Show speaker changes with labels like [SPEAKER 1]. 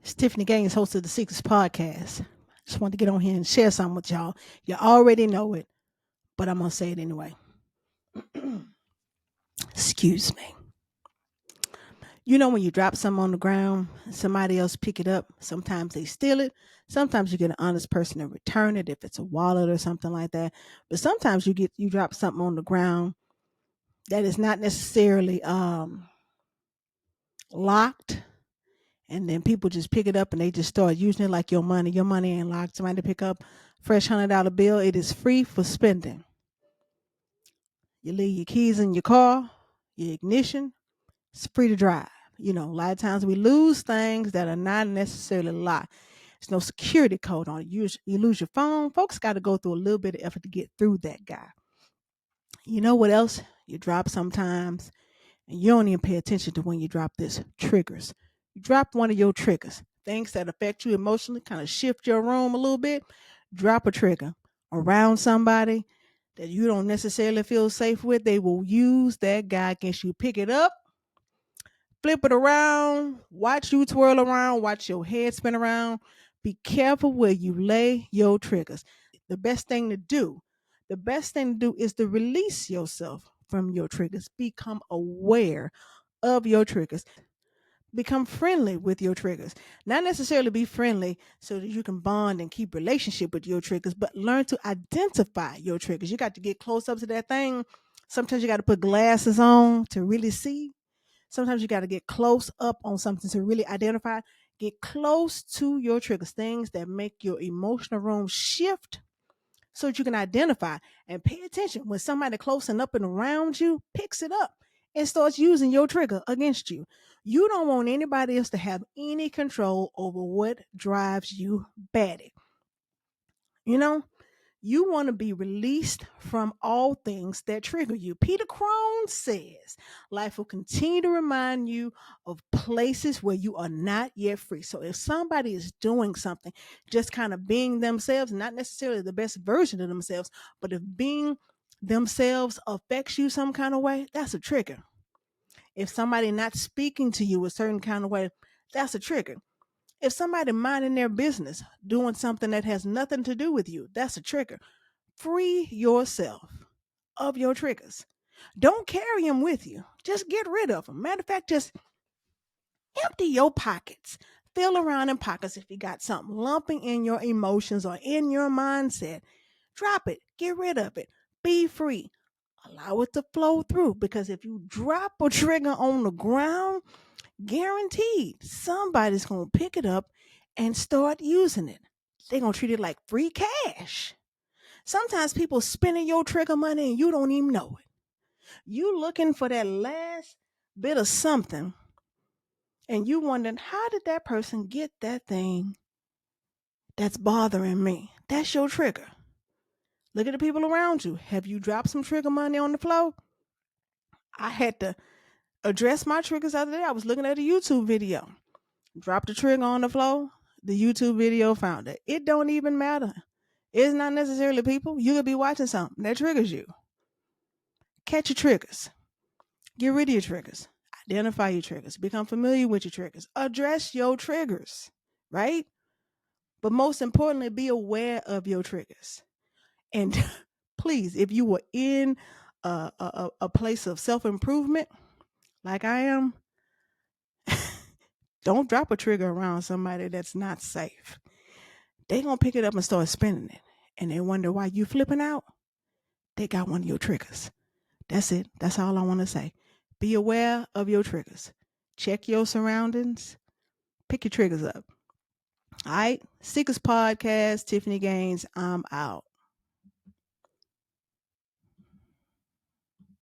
[SPEAKER 1] It's Tiffany Gaines, host of the Secrets Podcast. Just wanted to get on here and share something with y'all. You already know it, but I'm going to say it anyway. Excuse me. You know when you drop something on the ground, somebody else pick it up, sometimes they steal it. Sometimes you get an honest person to return it if it's a wallet or something like that. But sometimes you drop something on the ground that is not necessarily locked, and then people just pick it up and they just start using it like your money. Your money ain't locked. Somebody pick up fresh $100 bill. It is free for spending. You leave your keys in your car, your ignition. It's free to drive. A lot of times we lose things that are not necessarily locked. There's no security code on it. You lose your phone. Folks got to go through a little bit of effort to get through that guy. You know what else you drop sometimes? And you don't even pay attention to when you drop this triggers. You drop one of your triggers, things that affect you emotionally, kind of shift your room a little bit. Drop a trigger around somebody that you don't necessarily feel safe with. They will use that guy against you. Pick it up, flip it around, watch you twirl around, watch your head spin around. Be careful where you lay your triggers. The best thing to do, is to release yourself from your triggers. Become aware of your triggers. Become friendly with your triggers. Not necessarily be friendly so that you can bond and keep relationship with your triggers, but learn to identify your triggers. You got to get close up to that thing. Sometimes you got to put glasses on to really see. Sometimes you got to get close up on something to really identify. Get close to your triggers, things that make your emotional room shift so that you can identify and pay attention when somebody close and up and around you picks it up and starts using your trigger against you. You don't want anybody else to have any control over what drives you batty. You know, you want to be released from all things that trigger you. Peter Crone says life will continue to remind you of places where you are not yet free. So if somebody is doing something, just kind of being themselves, not necessarily the best version of themselves, but if being themselves affects you some kind of way, that's a trigger. If somebody not speaking to you a certain kind of way, that's a trigger. If somebody minding their business, doing something that has nothing to do with you, that's a trigger. Free yourself of your triggers. Don't carry them with you. Just get rid of them. Matter of fact, just empty your pockets. Feel around in pockets if you got something lumping in your emotions or in your mindset. Drop it. Get rid of it. Be free. Allow it to flow through, because if you drop a trigger on the ground, guaranteed somebody's going to pick it up and start using it. They're going to treat it like free cash. Sometimes people spending your trigger money and you don't even know it. You looking for that last bit of something and you wondering, how did that person get that thing that's bothering me? That's your trigger. Look at the people around you. Have you dropped some trigger money on the floor? I had to address my triggers the other day. I was looking at a YouTube video. Dropped the trigger on the floor. The YouTube video found it. It don't even matter. It's not necessarily people. You could be watching something that triggers you. Catch your triggers. Get rid of your triggers. Identify your triggers. Become familiar with your triggers. Address your triggers, right? But most importantly, be aware of your triggers. And please, if you were in a place of self improvement, like I am, don't drop a trigger around somebody that's not safe. They gonna pick it up and start spinning it, and they wonder why you flipping out. They got one of your triggers. That's it. That's all I want to say. Be aware of your triggers. Check your surroundings. Pick your triggers up. All right. Secrets Podcast, Tiffany Gaines. I'm out.